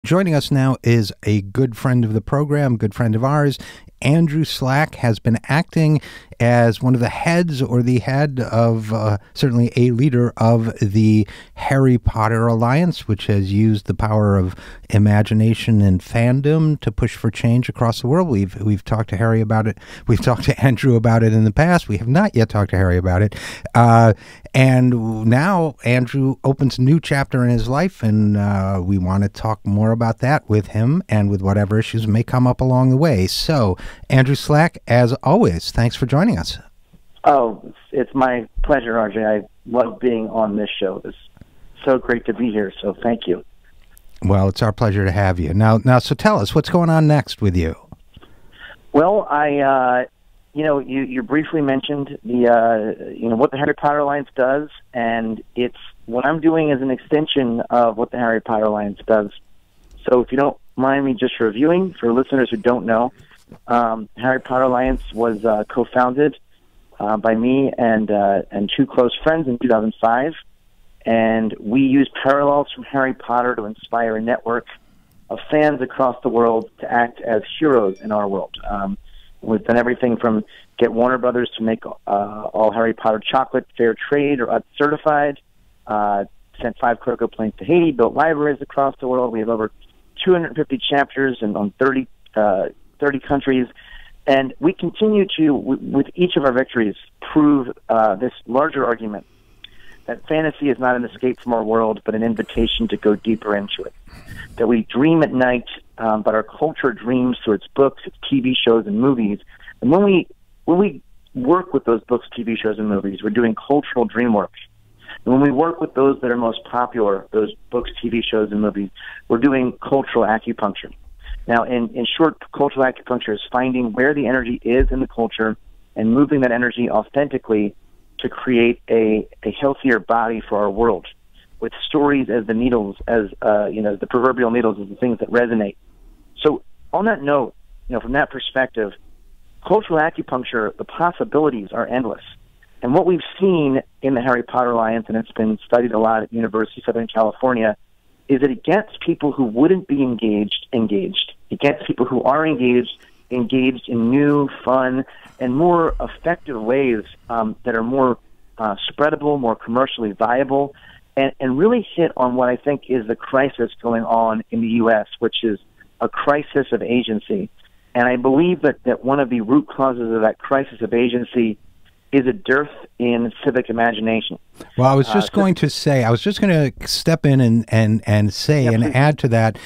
Joining us now is a good friend of the program, good friend of ours. Andrew Slack has been acting as one of the heads, or the head of, certainly a leader of the Harry Potter Alliance, which has used the power of imagination and fandom to push for change across the world. We've talked to Harry about it. We've talked to Andrew about it in the past. We have not yet talked to Harry about it. And now Andrew opens a new chapter in his life, and we want to talk more about that with him and with whatever issues may come up along the way. So, Andrew Slack, as always, thanks for joining us. Oh, it's my pleasure, RJ. I love being on this show. It's so great to be here, so thank you. Well, it's our pleasure to have you. Now, so tell us, what's going on next with you? Well, you briefly mentioned what the Harry Potter Alliance does, and it's what I'm doing is an extension of what the Harry Potter Alliance does. So if you don't mind me just reviewing, for listeners who don't know, Harry Potter Alliance was co-founded by me and two close friends in 2005, and we use parallels from Harry Potter to inspire a network of fans across the world to act as heroes in our world. We've done everything from get Warner Brothers to make all Harry Potter chocolate fair trade or certified, sent 5 cargo planes to Haiti, built libraries across the world. We have over 250 chapters on 30 countries, and we continue to, with each of our victories, prove this larger argument that fantasy is not an escape from our world, but an invitation to go deeper into it. That we dream at night, but our culture dreams through its books, its TV shows, and movies. And when we work with those books, TV shows, and movies, we're doing cultural dreamwork. And when we work with those that are most popular, those books, TV shows, and movies, we're doing cultural acupuncture. Now, in short, cultural acupuncture is finding where the energy is in the culture and moving that energy authentically to create a healthier body for our world, with stories as the needles, as the proverbial needles, as the things that resonate. So, on that note, from that perspective, cultural acupuncture, the possibilities are endless. And what we've seen in the Harry Potter Alliance, and it's been studied a lot at University of Southern California, is that it gets people who wouldn't be engaged. It gets people who are engaged in new, fun, and more effective ways that are more spreadable, more commercially viable, and really hit on what I think is the crisis going on in the U.S., which is a crisis of agency. And I believe that one of the root causes of that crisis of agency is a dearth in civic imagination. Well, I was just going to step in and say, and add to that,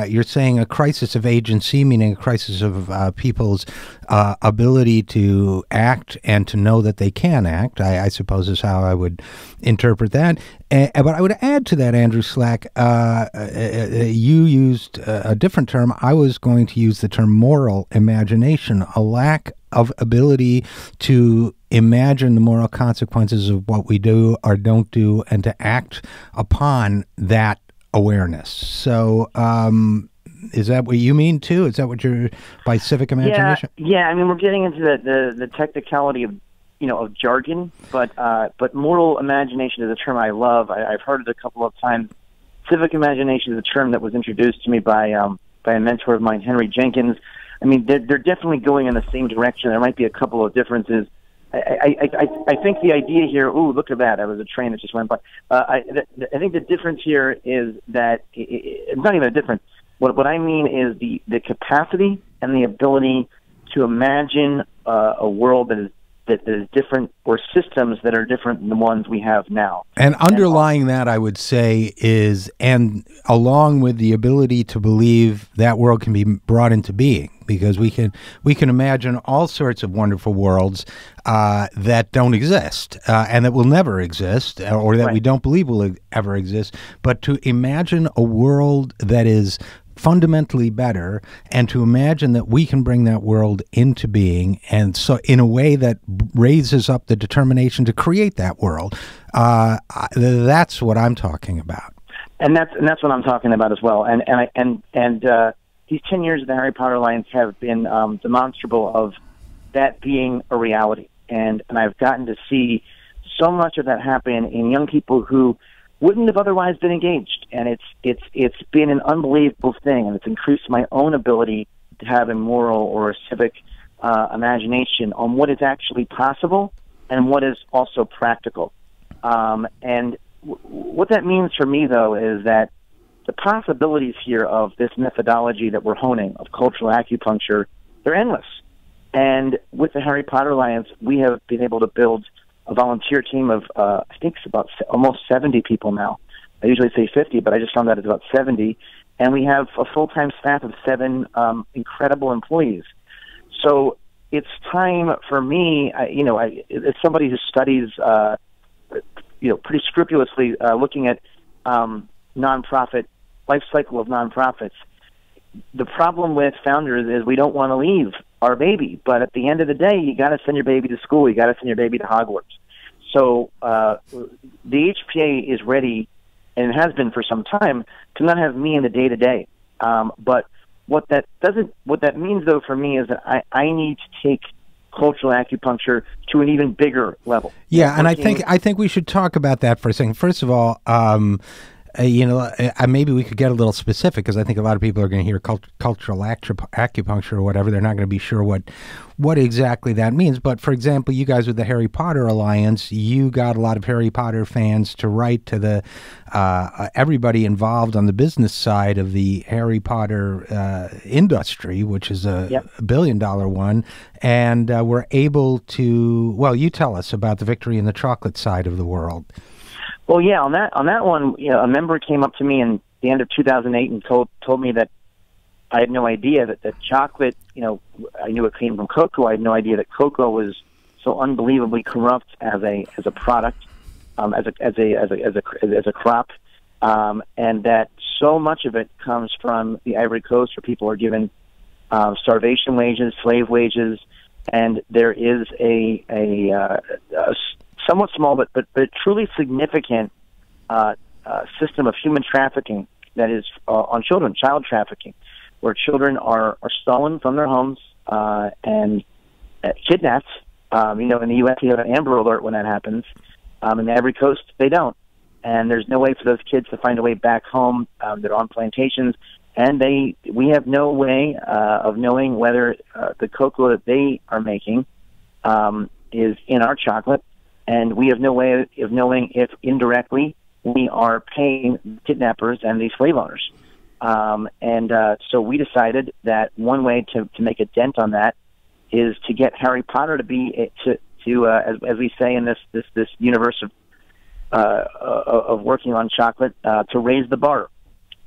you're saying a crisis of agency, meaning a crisis of people's ability to act and to know that they can act, I suppose is how I would interpret that. But I would add to that, Andrew Slack, you used a different term. I was going to use the term moral imagination, a lack of ability to imagine the moral consequences of what we do or don't do, and to act upon that awareness. So, is that what you mean too? Is that what you're by civic imagination? Yeah. I mean, we're getting into the technicality of jargon, but moral imagination is a term I love. I've heard it a couple of times. Civic imagination is a term that was introduced to me by a mentor of mine, Henry Jenkins. I mean, they're definitely going in the same direction. There might be a couple of differences. I think the idea here, ooh, look at that. That was a train that just went by. I think the difference here is that it's not even a difference. What I mean is the capacity and the ability to imagine a world that is different, or systems that are different than the ones we have now. And underlying that, I would say, is, and along with the ability to believe that world can be brought into being, because we can imagine all sorts of wonderful worlds that don't exist and that will never exist, or that we don't believe will ever exist. But to imagine a world that is fundamentally better, and to imagine that we can bring that world into being, and so in a way that raises up the determination to create that world, that's what I'm talking about. And that's what I'm talking about as well. And these 10 years of the Harry Potter Alliance have been demonstrable of that being a reality. And I've gotten to see so much of that happen in young people who wouldn't have otherwise been engaged. And it's been an unbelievable thing, and it's increased my own ability to have a moral or a civic imagination on what is actually possible and what is also practical. And what that means for me, though, is that the possibilities here of this methodology that we're honing, of cultural acupuncture, they're endless. And with the Harry Potter Alliance, we have been able to build a volunteer team of, I think it's about almost 70 people now. I usually say 50, but I just found out it's about 70. And we have a full-time staff of 7 incredible employees. So it's time for me, as somebody who studies, pretty scrupulously looking at nonprofit, life cycle of nonprofits, the problem with founders is we don't want to leave our baby. But at the end of the day, you got to send your baby to school. You got to send your baby to Hogwarts. So the HPA is ready, and it has been for some time, to not have me in the day-to-day. But what that means, though, for me is that I need to take cultural acupuncture to an even bigger level. Yeah, and I think we should talk about that for a second. First of all, maybe we could get a little specific, because I think a lot of people are going to hear cultural acupuncture or whatever. They're not going to be sure what exactly that means. But for example, you guys with the Harry Potter Alliance, you got a lot of Harry Potter fans to write to the everybody involved on the business side of the Harry Potter industry, which is a billion-dollar one, and we're able to. Well, you tell us about the Victory in the Chocolate side of the world. Well, yeah, on that one, a member came up to me in the end of 2008 and told me that I had no idea that chocolate, I knew it came from cocoa. I had no idea that cocoa was so unbelievably corrupt as a product, as a crop, and that so much of it comes from the Ivory Coast, where people are given starvation wages, slave wages, and there is a somewhat small but truly significant system of human trafficking that is on children, child trafficking, where children are stolen from their homes and kidnapped. In the U.S. you have an Amber Alert when that happens. In the Ivory Coast, they don't. And there's no way for those kids to find a way back home. They're on plantations, and we have no way of knowing whether the cocoa that they are making is in our chocolate. And we have no way of knowing if indirectly we are paying kidnappers and these slave owners. So we decided that one way to make a dent on that is to get Harry Potter to be as we say in this universe of working on chocolate, to raise the bar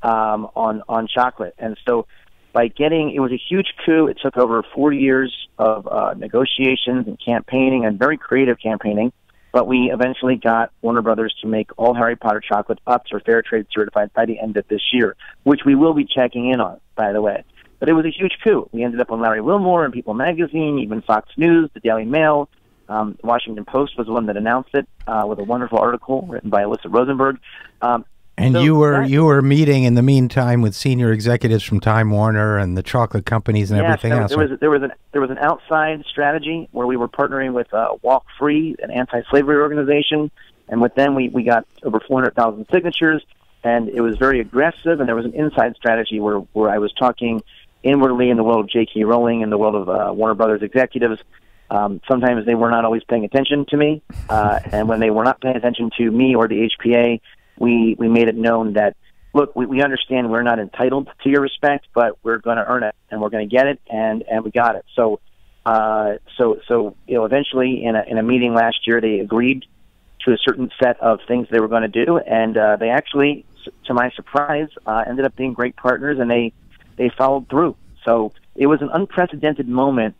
on chocolate. And so it was a huge coup. It took over 4 years of negotiations and campaigning, and very creative campaigning. But we eventually got Warner Brothers to make all Harry Potter chocolate up to Fair Trade certified by the end of this year, which we will be checking in on, by the way. But it was a huge coup. We ended up on Larry Wilmore and People Magazine, even Fox News, the Daily Mail. The Washington Post was the one that announced it with a wonderful article written by Alyssa Rosenberg. And so you were meeting in the meantime with senior executives from Time Warner and the chocolate companies and everything else. There was an outside strategy where we were partnering with Walk Free, an anti-slavery organization, and with them we got over 400,000 signatures, and it was very aggressive. And there was an inside strategy where I was talking inwardly in the world of J.K. Rowling, in the world of Warner Brothers executives. Sometimes they were not always paying attention to me, and when they were not paying attention to me or the HPA, we made it known that, look, we understand we're not entitled to your respect, but we're going to earn it, and we're going to get it, and we got it. So eventually in a meeting last year, they agreed to a certain set of things they were going to do, and they actually, to my surprise, ended up being great partners, and they followed through. So it was an unprecedented moment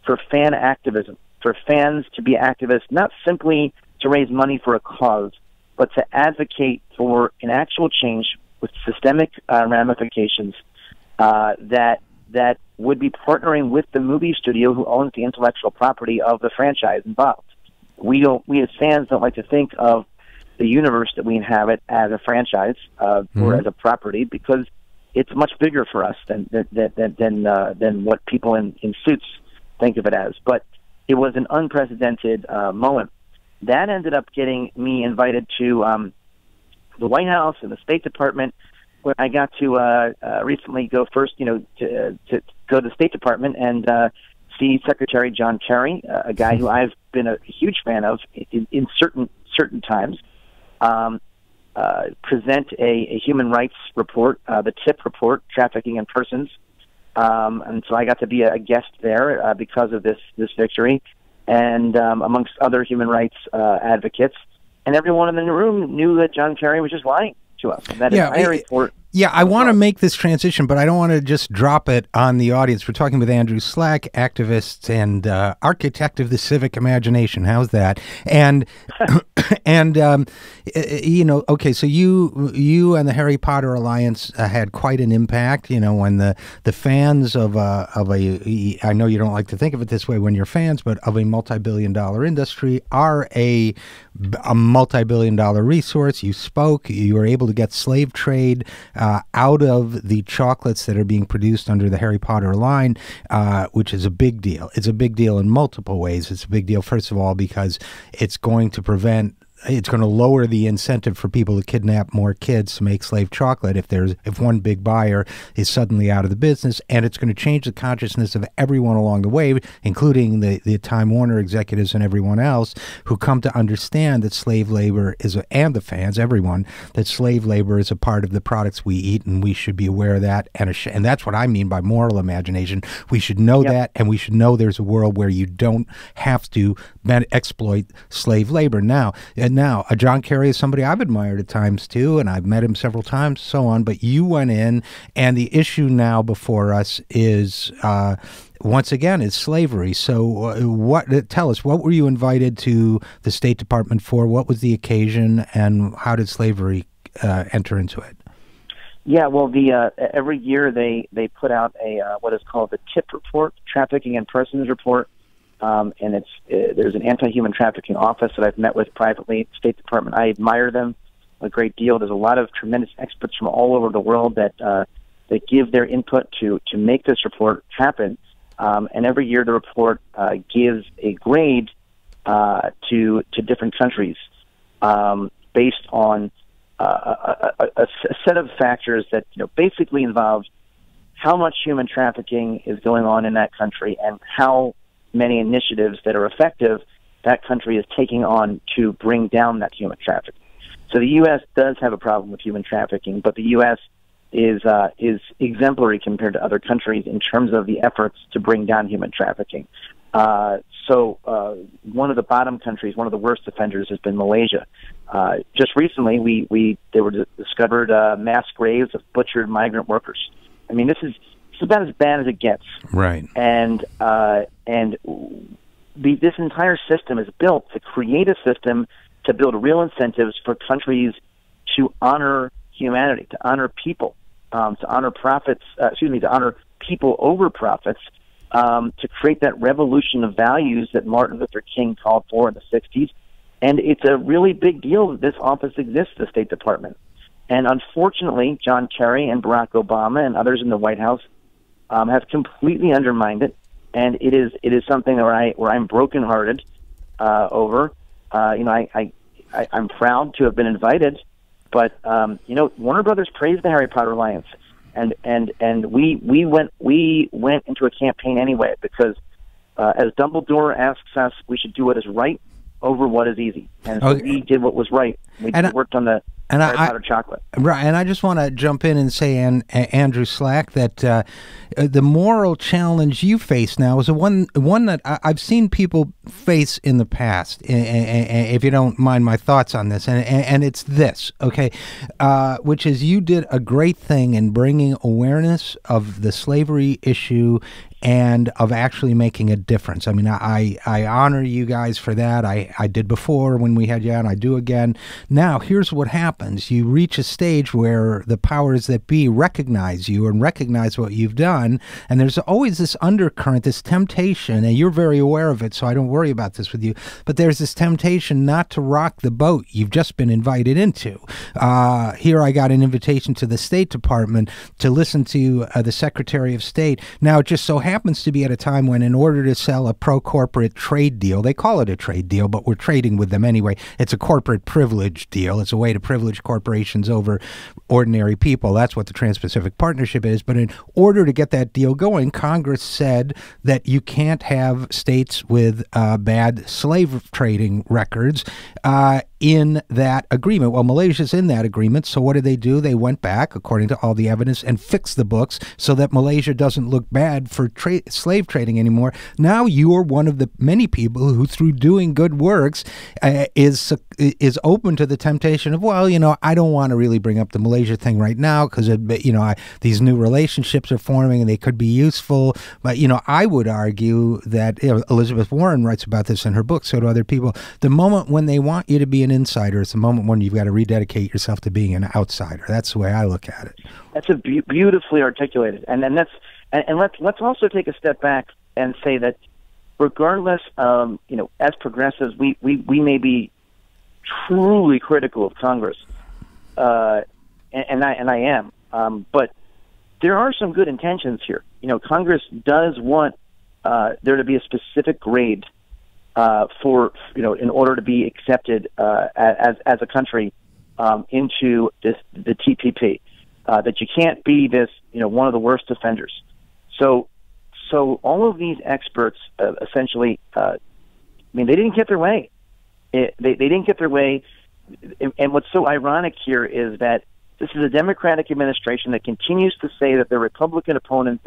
for fan activism, for fans to be activists, not simply to raise money for a cause, but to advocate for an actual change with systemic ramifications that would be partnering with the movie studio who owns the intellectual property of the franchise involved. We as fans don't like to think of the universe that we inhabit as a franchise or as a property, because it's much bigger for us than what people in suits think of it as. But it was an unprecedented moment. That ended up getting me invited to the White House and the State Department, where I got to recently go first, to go to the State Department and see Secretary John Kerry, a guy who I've been a huge fan of in certain times, present a human rights report, the TIP report, Trafficking in Persons. And so I got to be a guest there because of this victory, and amongst other human rights advocates. And everyone in the room knew that John Kerry was just lying to us. And that entire report. Yeah, I want to make this transition, but I don't want to just drop it on the audience. We're talking with Andrew Slack, activist and architect of the civic imagination. How's that? And okay, so you and the Harry Potter Alliance had quite an impact. When the fans of a I know you don't like to think of it this way when you're fans, but of a multi-billion-dollar industry are a multi-billion-dollar resource. You spoke. You were able to get slave trade out of the chocolates that are being produced under the Harry Potter line, which is a big deal. It's a big deal in multiple ways. It's a big deal, first of all, because it's going to lower the incentive for people to kidnap more kids to make slave chocolate if one big buyer is suddenly out of the business, and it's going to change the consciousness of everyone along the way, including the Time Warner executives and everyone else who come to understand that slave labor and the fans, everyone, that slave labor is a part of the products we eat, and we should be aware of that, and that's what I mean by moral imagination. We should know that, and we should know there's a world where you don't have to exploit slave labor. Now, John Kerry is somebody I've admired at times too, and I've met him several times, so on. But you went in, and the issue now before us is, once again, is slavery. So, tell us, what were you invited to the State Department for? What was the occasion, and how did slavery enter into it? Yeah, well, every year they put out what is called the TIP report, Trafficking in Persons report. And there's an anti-human trafficking office that I've met with privately at the State Department. I admire them a great deal. There's a lot of tremendous experts from all over the world that give their input to make this report happen. And every year the report gives a grade to different countries based on a set of factors that basically involve how much human trafficking is going on in that country and how many initiatives that are effective that country is taking on to bring down that human trafficking. So the U.S. does have a problem with human trafficking, but the U.S. is exemplary compared to other countries in terms of the efforts to bring down human trafficking. So one of the bottom countries, one of the worst offenders, has been Malaysia. Just recently, there were discovered mass graves of butchered migrant workers. I mean, it's about as bad as it gets. Right. And this entire system is built to create a system to build real incentives for countries to honor humanity, to honor people, to honor to honor people over profits, to create that revolution of values that Martin Luther King called for in the 60s. And it's a really big deal that this office exists, the State Department. And unfortunately, John Kerry and Barack Obama and others in the White House have completely undermined it, and it is something where I'm brokenhearted over. I'm proud to have been invited, but Warner Brothers praised the Harry Potter Alliance, and we went into a campaign anyway because as Dumbledore asks us, we should do what is right over what is easy, and so we did what was right. We worked on the Harry Potter chocolate. Right, and I just want to jump in and say, Andrew Slack, that the moral challenge you face now is one that I've seen people face in the past, if you don't mind my thoughts on this, and it's this, okay, which is you did a great thing in bringing awareness of the slavery issue and of actually making a difference. I mean, I honor you guys for that. I did before when we had you on. I do again. Now, here's what happens. You reach a stage where the powers that be recognize you and recognize what you've done, and there's always this undercurrent, this temptation, and you're very aware of it, so I don't worry about this with you, but there's this temptation not to rock the boat you've just been invited into. Here I got an invitation to the State Department to listen to the Secretary of State. Now, it just so happens happens to be at a time when, in order to sell a pro-corporate trade deal, they call it a trade deal, but we're trading with them anyway. It's a corporate privilege deal. It's a way to privilege corporations over ordinary people. That's what the Trans-Pacific Partnership is. But in order to get that deal going, Congress said that you can't have states with bad slave trading records in that agreement. Well, Malaysia's in that agreement, so what did they do? They went back, according to all the evidence, and fixed the books so that Malaysia doesn't look bad for slave trading anymore. Now you are one of the many people who, through doing good works, is open to the temptation of, well, I don't want to really bring up the Malaysia thing right now because, these new relationships are forming and they could be useful. But, I would argue that Elizabeth Warren writes about this in her book, so do other people. The moment when they want you to be an insider, it's the moment when you've got to rededicate yourself to being an outsider. That's the way I look at it. That's beautifully articulated, and let's also take a step back and say that regardless, as progressives, we may be truly critical of Congress, and I am, but there are some good intentions here. Congress does want there to be a specific grade for in order to be accepted as a country into the TPP. That you can't be this one of the worst offenders. So all of these experts essentially, they didn't get their way. They didn't get their way. And what's so ironic here is that this is a Democratic administration that continues to say that their Republican opponents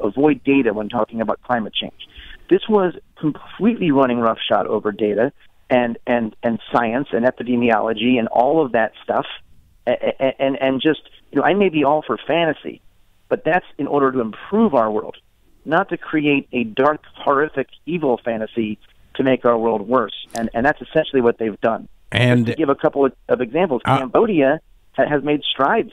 avoid data when talking about climate change. This was completely running roughshod over data and science and epidemiology and all of that stuff. And just, I may be all for fantasy, but that's in order to improve our world, not to create a dark, horrific, evil fantasy to make our world worse. And that's essentially what they've done. And just to give a couple of examples, Cambodia has made strides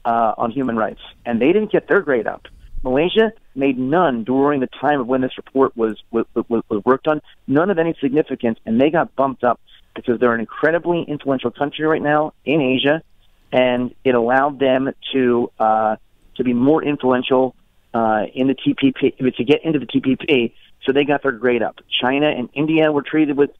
on human rights, and they didn't get their grade up. Malaysia made none during the time of when this report was worked on, none of any significance, and they got bumped up because they're an incredibly influential country right now in Asia, and it allowed them to be more influential in the TPP, to get into the TPP, so they got their grade up. China and India were treated with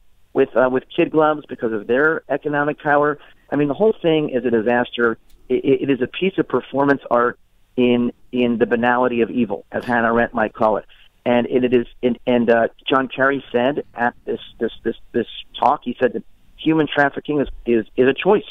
kid gloves because of their economic power. The whole thing is a disaster. It is a piece of performance art in the banality of evil, as Hannah Arendt might call it. And it is. And John Kerry said at this talk, he said that human trafficking is a choice,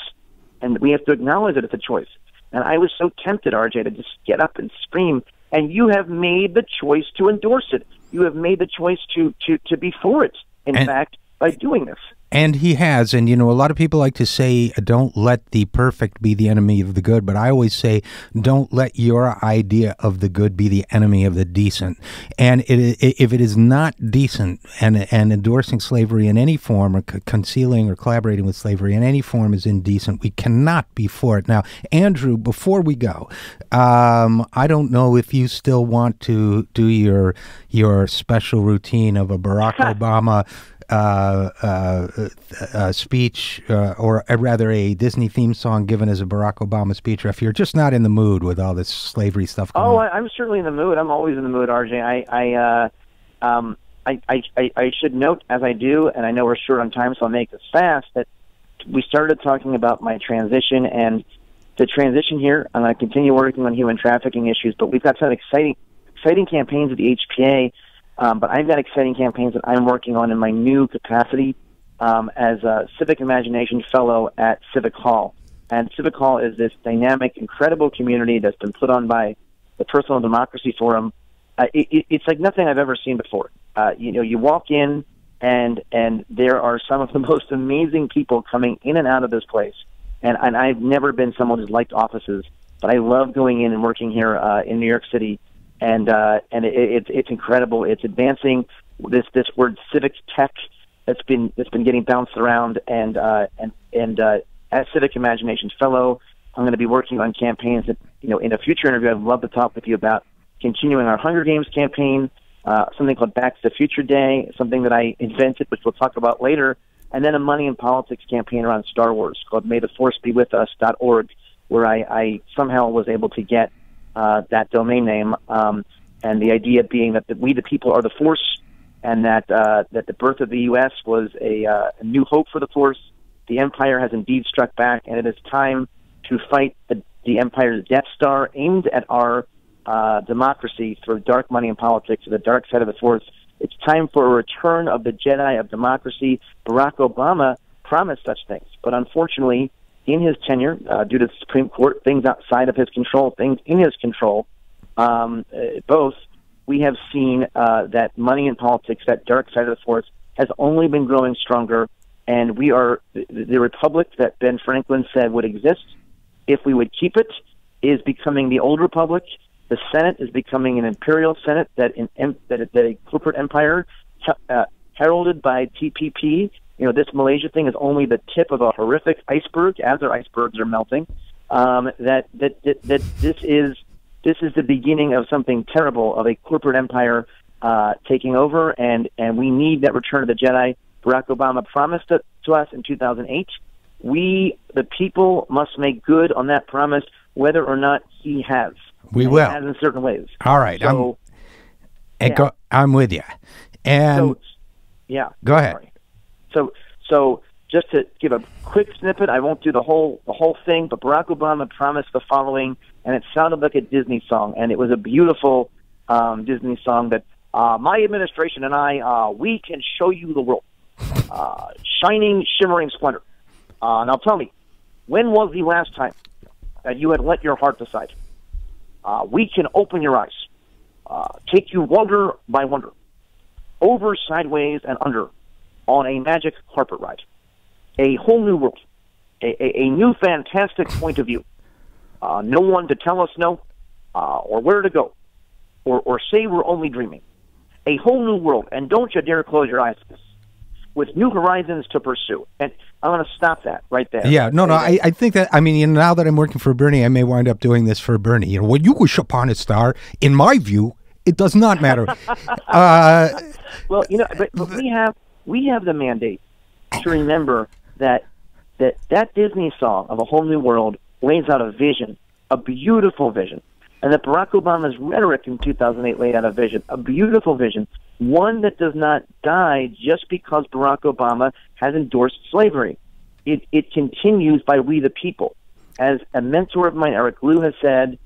and we have to acknowledge that it's a choice. And I was so tempted, RJ, to just get up and scream. And you have made the choice to endorse it. You have made the choice to be for it. In fact, by doing this. And he has. And, a lot of people like to say, don't let the perfect be the enemy of the good. But I always say, don't let your idea of the good be the enemy of the decent. And if it is not decent and endorsing slavery in any form or concealing or collaborating with slavery in any form is indecent, we cannot be for it. Now, Andrew, before we go, I don't know if you still want to do your special routine of a Barack Obama speech, or rather a Disney theme song given as a Barack Obama speech, or if you're just not in the mood with all this slavery stuff going on. I'm certainly in the mood. I'm always in the mood, RJ. I should note, as I do, and I know we're short on time, so I'll make this fast, that we started talking about my transition, and the transition here, I'm going to continue working on human trafficking issues, but we've got some exciting campaigns at the HPA. But I've got exciting campaigns that I'm working on in my new capacity as a Civic Imagination Fellow at Civic Hall. And Civic Hall is this dynamic, incredible community that's been put on by the Personal Democracy Forum. It's like nothing I've ever seen before. You walk in, and there are some of the most amazing people coming in and out of this place. And I've never been someone who's liked offices, but I love going in and working here in New York City. And it's incredible. It's advancing this word civic tech that's been getting bounced around. And as Civic Imagination Fellow, I'm going to be working on campaigns that, in a future interview, I'd love to talk with you about continuing our Hunger Games campaign, something called Back to the Future Day, something that I invented, which we'll talk about later, and then a money and politics campaign around Star Wars called MayTheForceBeWithUs.org, where I somehow was able to get that domain name. and the idea being that we, the people, are the Force, and that the birth of the U.S. was a new hope for the Force. The Empire has indeed struck back, and it is time to fight the Empire's Death Star aimed at our democracy through dark money and politics, to the dark side of the Force. It's time for a return of the Jedi of democracy. Barack Obama promised such things, but unfortunately, in his tenure, due to the Supreme Court, things outside of his control, things in his control, both, we have seen that money and politics, that dark side of the Force, has only been growing stronger, and we are the republic that Ben Franklin said would exist, if we would keep it, is becoming the old republic. The Senate is becoming an imperial Senate that a corporate empire heralded by TPP. You know, this Malaysia thing is only the tip of a horrific iceberg, as our icebergs are melting. That this is the beginning of something terrible, of a corporate empire taking over, and we need that return of the Jedi. Barack Obama promised it to us in 2008. We, the people, must make good on that promise, whether or not he has. We will. He has in certain ways. All right. So, I'm with you. And go ahead. Sorry. So just to give a quick snippet, I won't do the whole thing, but Barack Obama promised the following, and it sounded like a Disney song, and it was a beautiful Disney song that my administration and I, we can show you the world. Shining, shimmering splendor. Now tell me, when was the last time that you had let your heart decide? We can open your eyes, take you wonder by wonder, over, sideways, and under, on a magic carpet ride. A whole new world, a new fantastic point of view. No one to tell us no, or where to go, or say we're only dreaming. A whole new world, and don't you dare close your eyes to this, with new horizons to pursue. And I'm going to stop that right there. Yeah, no, I think that, I mean, you know, now that I'm working for Bernie, I may wind up doing this for Bernie. You know, when you wish upon a star, in my view, it does not matter. Well, you know, but we have the mandate to remember that Disney song of A Whole New World lays out a vision, a beautiful vision, and that Barack Obama's rhetoric in 2008 laid out a vision, a beautiful vision, one that does not die just because Barack Obama has endorsed slavery. It continues by we the people. As a mentor of mine, Eric Liu, has said,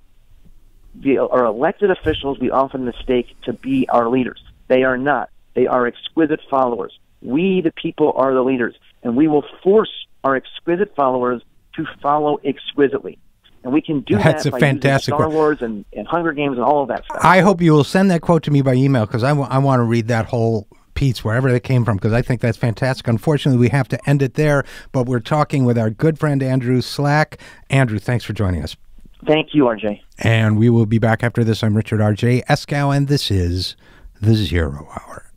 our elected officials we often mistake to be our leaders. They are not. They are exquisite followers. We, the people, are the leaders, and we will force our exquisite followers to follow exquisitely. And we can do That's that a by fantastic using Star quote. Wars and Hunger Games and all of that stuff. I hope you will send that quote to me by email, because I want to read that whole piece, wherever that came from, because I think that's fantastic. Unfortunately, we have to end it there, but we're talking with our good friend Andrew Slack. Andrew, thanks for joining us. Thank you, RJ. And we will be back after this. I'm Richard RJ Eskow, and this is The Zero Hour.